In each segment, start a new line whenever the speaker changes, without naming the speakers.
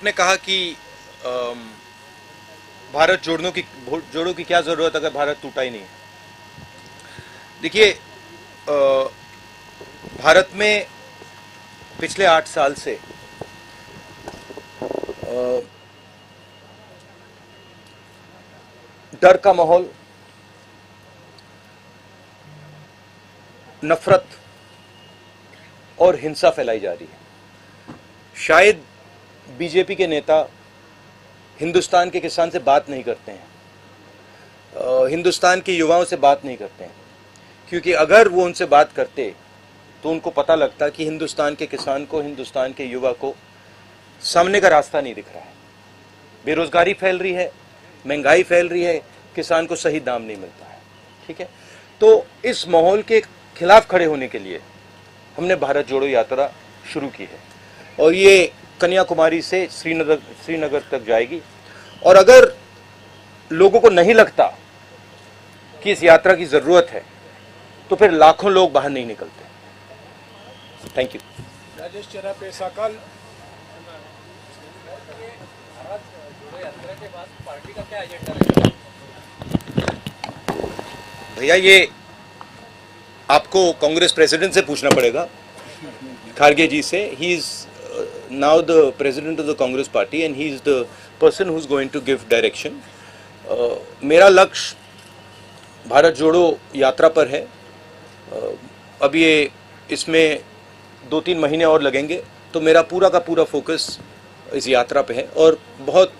आपने कहा कि भारत जोड़ो की क्या जरूरत अगर भारत टूटा ही नहीं है। देखिए, भारत में पिछले 8 साल से डर का माहौल, नफरत और हिंसा फैलाई जा रही है। शायद बीजेपी के नेता हिंदुस्तान के किसान से बात नहीं करते हैं, हिंदुस्तान के युवाओं से बात नहीं करते हैं, क्योंकि अगर वो उनसे बात करते तो उनको पता लगता कि हिंदुस्तान के किसान को, हिंदुस्तान के युवा को सामने का रास्ता नहीं दिख रहा है। बेरोजगारी फैल रही है, महंगाई फैल रही है, किसान को सही दाम नहीं मिलता है। ठीक है, तो इस माहौल के खिलाफ खड़े होने के लिए हमने भारत जोड़ो यात्रा शुरू की है और ये कन्याकुमारी से श्रीनगर तक जाएगी। और अगर लोगों को नहीं लगता कि इस यात्रा की जरूरत है तो फिर लाखों लोग बाहर नहीं निकलते। Thank you.
राजेश चरापे साकल। पार्टी का क्या एजेंडा रहेगा?
भैया, ये आपको कांग्रेस प्रेसिडेंट से पूछना पड़ेगा, खारगे जी से। He is now the president of the Congress party and he is the person who is going to give direction. मेरा लक्ष्य भारत जोड़ो यात्रा पर है। अब ये इसमें 2-3 महीने और लगेंगे, तो मेरा पूरा का पूरा फोकस इस यात्रा पे है और बहुत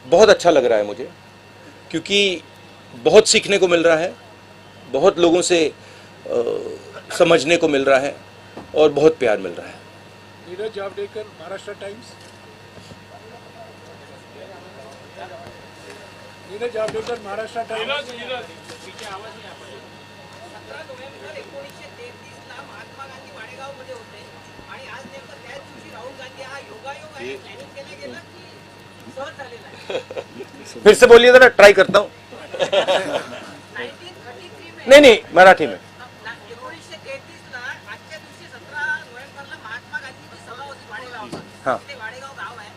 बहुत अच्छा लग रहा है मुझे, क्योंकि बहुत सीखने को मिल रहा है, बहुत लोगों से समझने को मिल रहा है और बहुत प्यार मिल रहा है।
नीरज जावड़ेकर, महाराष्ट्र टाइम्स। नीरज जावड़ेकर, महाराष्ट्र टाइम्स।
17 नोव्हेंबर 1933 ला महात्मा गांधी वाडेगावमध्ये होते आणि आज नेमकं त्याच दिवशी राहुल गांधी हा योगायोग आहे, प्लॅनिंग केलं गेलं की सहज झालेला आहे?
फिर से बोलिए जरा, ट्राई करता हूँ।
1933 में
नहीं, मराठी में।
1933 ला आजच्या दिवशी 17 नोव्हेंबरला महात्मा गांधीची सभा होती वाडेगावला.
हां.
ते वाडेगाव गाव आहे,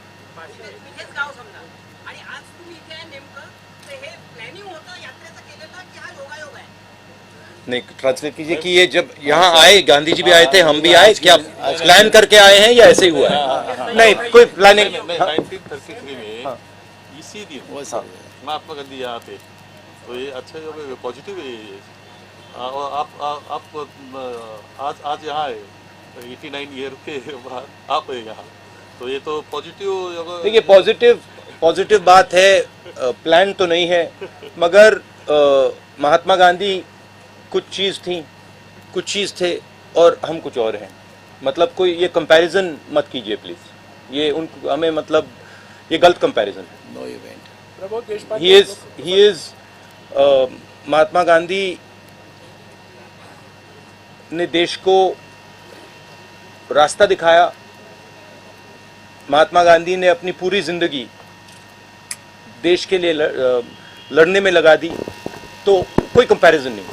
तिथेच गाव समजा. आणि आज तुम्ही इथे आहे नेमकं, तर हे प्लॅनिंग होतं यात्रेचं केलेलं की हा योगायोग आहे?
नहीं, ट्रांसलेट कीजिए कि ये जब यहाँ आए, गांधी जी भी आए थे, हम भी आए, क्या प्लान करके आए हैं या ऐसे ही हुआ है? नहीं, कोई प्लानिंग।
1933 में इसी दिन महात्मा गांधी यहाँ थे, तो ये अच्छा पॉजिटिव है ये। और आप आज यहाँ है 89 ईयर के बाद आप है यहाँ, तो ये तो पॉजिटिव।
देखिए, पॉजिटिव बात है। प्लान तो नहीं है, मगर महात्मा गांधी कुछ चीज़ थे और हम कुछ और हैं। मतलब कोई ये कंपैरिजन मत कीजिए प्लीज, ये उनको हमें मतलब ये गलत कंपैरिजन है।
No event.
Prabodh Deshpande.
He is Mahatma Gandhi ने देश को रास्ता दिखाया। महात्मा गांधी ने अपनी पूरी जिंदगी देश के लिए लड़ने में लगा दी, तो कोई कंपैरिजन नहीं।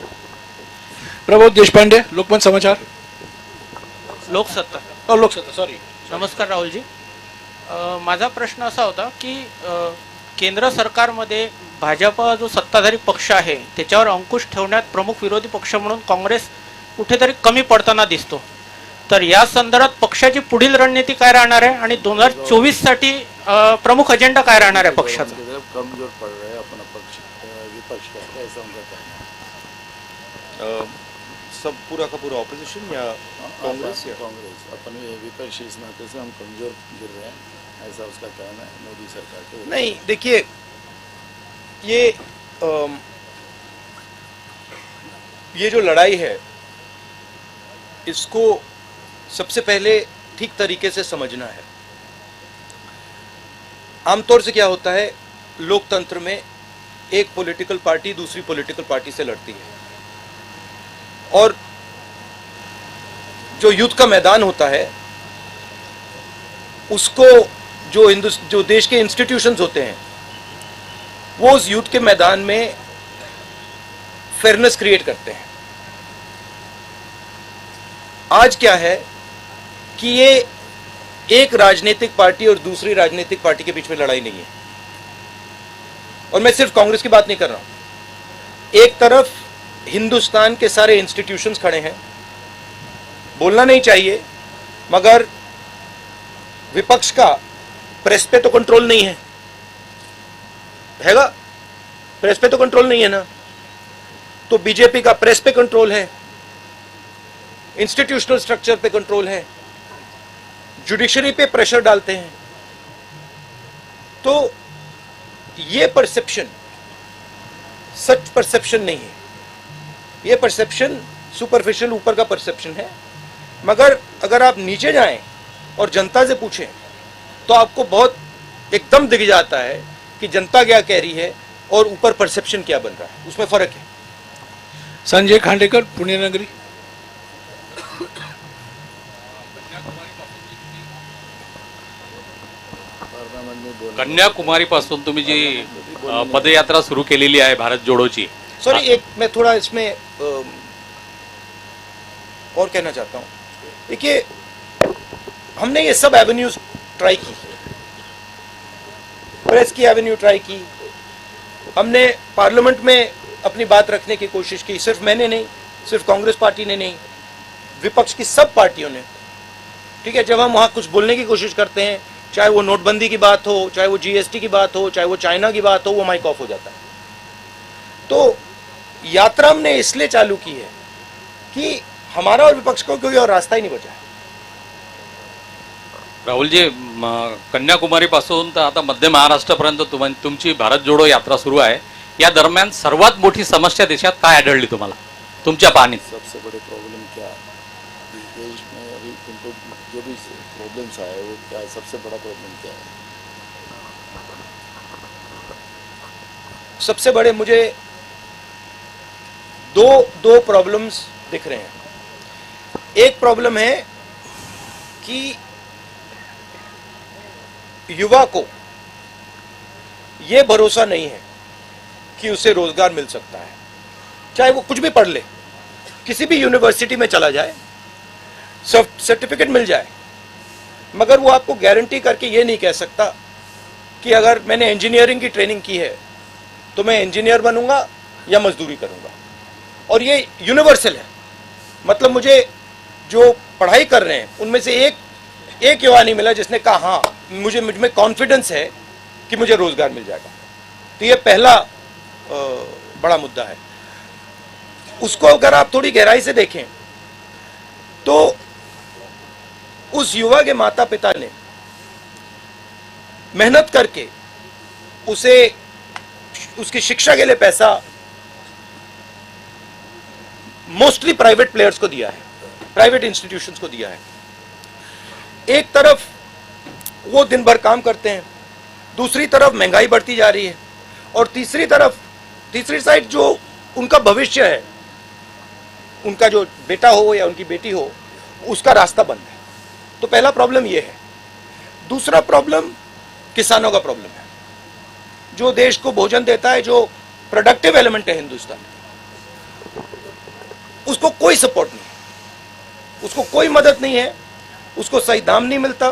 प्रबोध देशपांडे, लोकमत समाचार।
लोकसत्ता
सॉरी।
नमस्कार राहुलजी. माझा प्रश्न असा होता की केंद्र सरकारमध्ये भाजपा जो सत्ताधारी पक्ष आहे त्याच्यावर अंकुश ठेवण्यात प्रमुख विरोधी पक्ष म्हणून काँग्रेस कुठेतरी कमी पडताना दिसतो. तर या संदर्भात पक्षाची पुढील रणनीती काय राहणार आहे आणि 2024 साठी प्रमुख अजेंडा काय राहणार आहे पक्षाचा?
कमजोर पड़ रहा है अपना पक्ष, विपक्ष का, ऐसा उनका कहना है।
सब पूरा का पूरा ऑपोजिशन या कांग्रेस?
कांग्रेस अपन विपक्ष इस नाते से हम कमजोर गिर रहे हैं, ऐसा उसका कहना है मोदी सरकार के।
नहीं, देखिए, ये जो लड़ाई है इसको सबसे पहले ठीक तरीके से समझना है। आमतौर से क्या होता है, लोकतंत्र में एक पॉलिटिकल पार्टी दूसरी पॉलिटिकल पार्टी से लड़ती है और जो युद्ध का मैदान होता है उसको जो देश के इंस्टीट्यूशंस होते हैं वो उस युद्ध के मैदान में फेयरनेस क्रिएट करते हैं। आज क्या है कि ये एक राजनीतिक पार्टी और दूसरी राजनीतिक पार्टी के बीच में लड़ाई नहीं है। और मैं सिर्फ कांग्रेस की बात नहीं कर रहा हूं। एक तरफ हिंदुस्तान के सारे इंस्टीट्यूशंस खड़े हैं, बोलना नहीं चाहिए, मगर विपक्ष का प्रेस पे तो कंट्रोल नहीं है, हैगा? प्रेस पे तो कंट्रोल नहीं है ना। तो बीजेपी का प्रेस पे कंट्रोल है, इंस्टीट्यूशनल स्ट्रक्चर पे कंट्रोल है, जुडिशरी पे प्रेशर डालते हैं। तो ये परसेप्शन सच परसेप्शन नहीं है, ये परसेप्शन सुपरफिशियल ऊपर का परसेप्शन है। मगर अगर आप नीचे जाएं और जनता से पूछें तो आपको बहुत एकदम दिख जाता है कि जनता क्या कह रही है और ऊपर परसेप्शन क्या बन रहा है, उसमें फर्क है।
संजय खांडेकर, पुणे नगरी।
कन्याकुमारीपासून तुम्ही जी पदयात्रा सुरू केलेली आहे भारत जोडोची,
सॉरी, एक मैं थोड़ा इसमें और कहना चाहता हूं। देखिए, हमने ये सब एवेन्यूज ट्राई की, प्रेस की एवेन्यू ट्राई की, हमने पार्लियामेंट में अपनी बात रखने की कोशिश की। सिर्फ मैंने नहीं, सिर्फ कांग्रेस पार्टी ने नहीं, विपक्ष की सब पार्टियों ने। ठीक है, जब हम वहाँ कुछ बोलने की कोशिश करते हैं, चाहे वो नोटबंदी की बात हो, चाहे वो जीएसटी की बात हो, चाहे वो चाइना की बात हो, वो माइक ऑफ हो जाता है। तो यात्रा हमने इसलिए चालू की है कि हमारा और विपक्ष को कोई और रास्ता ही नहीं बचा है।
राहुलजी, कन्याकुमारीपासून तर आता मध्य महाराष्ट्रापर्यंत तुमची भारत जोडो यात्रा सुरू आहे। या दरम्यान सर्वात मोठी समस्या देशात काय आढळली तुम्हाला तुमच्या पाहणीत?
सबसे बड़े प्रॉब्लम क्या है इस देश में अभी तुमको जो भी प्रॉब्लम्स आए वो क्या है, सबसे बड़ा प्रॉब्लम क्या है?
सबसे बड़े मुझे दो प्रॉब्लम्स दिख रहे हैं। एक प्रॉब्लम है कि युवा को यह भरोसा नहीं है कि उसे रोजगार मिल सकता है, चाहे वो कुछ भी पढ़ ले, किसी भी यूनिवर्सिटी में चला जाए, सर्टिफिकेट मिल जाए, मगर वो आपको गारंटी करके ये नहीं कह सकता कि अगर मैंने इंजीनियरिंग की ट्रेनिंग की है तो मैं इंजीनियर बनूंगा या मजदूरी करूंगा। और ये यूनिवर्सल है, मतलब मुझे जो पढ़ाई कर रहे हैं उनमें से एक युवा नहीं मिला जिसने कहा हाँ मुझ में कॉन्फिडेंस है कि मुझे रोजगार मिल जाएगा। तो ये पहला बड़ा मुद्दा है। उसको अगर आप थोड़ी गहराई से देखें तो उस युवा के माता पिता ने मेहनत करके उसे उसकी शिक्षा के लिए पैसा मोस्टली प्राइवेट प्लेयर्स को दिया है, प्राइवेट इंस्टीट्यूशंस को दिया है। एक तरफ वो दिन भर काम करते हैं, दूसरी तरफ महंगाई बढ़ती जा रही है, और तीसरी साइड जो उनका भविष्य है, उनका जो बेटा हो या उनकी बेटी हो, उसका रास्ता बंद है। तो पहला प्रॉब्लम ये है। दूसरा प्रॉब्लम किसानों का प्रॉब्लम है, जो देश को भोजन देता है, जो प्रोडक्टिव एलिमेंट है हिंदुस्तान में, उसको कोई सपोर्ट नहीं है, उसको कोई मदद नहीं है, उसको सही दाम नहीं मिलता।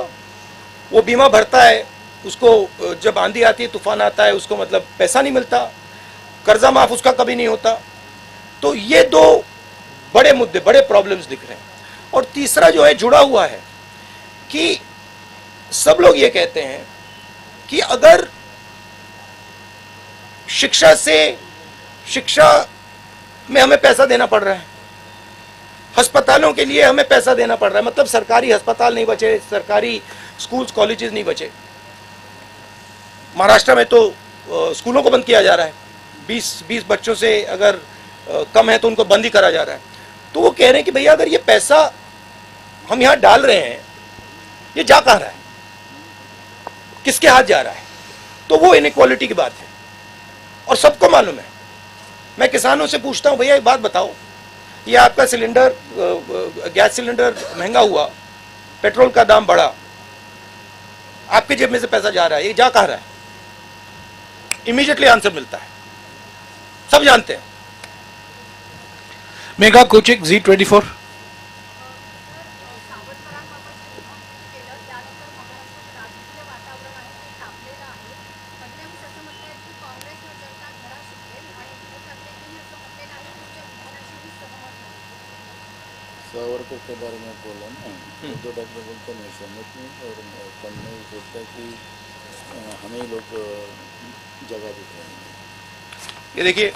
वो बीमा भरता है, उसको जब आंधी आती है, तूफान आता है, उसको मतलब पैसा नहीं मिलता, कर्जा माफ उसका कभी नहीं होता। तो ये दो बड़े मुद्दे, बड़े प्रॉब्लम्स दिख रहे हैं। और तीसरा जो है जुड़ा हुआ है कि सब लोग ये कहते हैं कि अगर शिक्षा में हमें पैसा देना पड़ रहा है, अस्पतालों के लिए हमें पैसा देना पड़ रहा है, मतलब सरकारी अस्पताल नहीं बचे, सरकारी स्कूल्स कॉलेजेस नहीं बचे। महाराष्ट्र में तो स्कूलों को बंद किया जा रहा है, 20 बच्चों से अगर कम है तो उनको बंद ही करा जा रहा है। तो वो कह रहे हैं कि भैया अगर ये पैसा हम यहाँ डाल रहे हैं, ये जा कहाँ रहा है, किसके हाथ जा रहा है? तो वो इनइक्वालिटी की बात है और सबको मालूम है। मैं किसानों से पूछता हूँ, भैया एक बात बताओ, ये आपका सिलेंडर, गैस सिलेंडर महंगा हुआ, पेट्रोल का दाम बढ़ा, आपके जेब में से पैसा जा रहा है, ये जा कहाँ रहा है? इमीडिएटली आंसर मिलता है, सब जानते हैं।
मेघा कोचिक, Z24।
सावरकर के बारे में बोला ना, तो डॉक्टर बोलते मैं सहमत हूँ और मैं सोचता है कि हमें ही लोग जगह देते हैं।
ये देखिए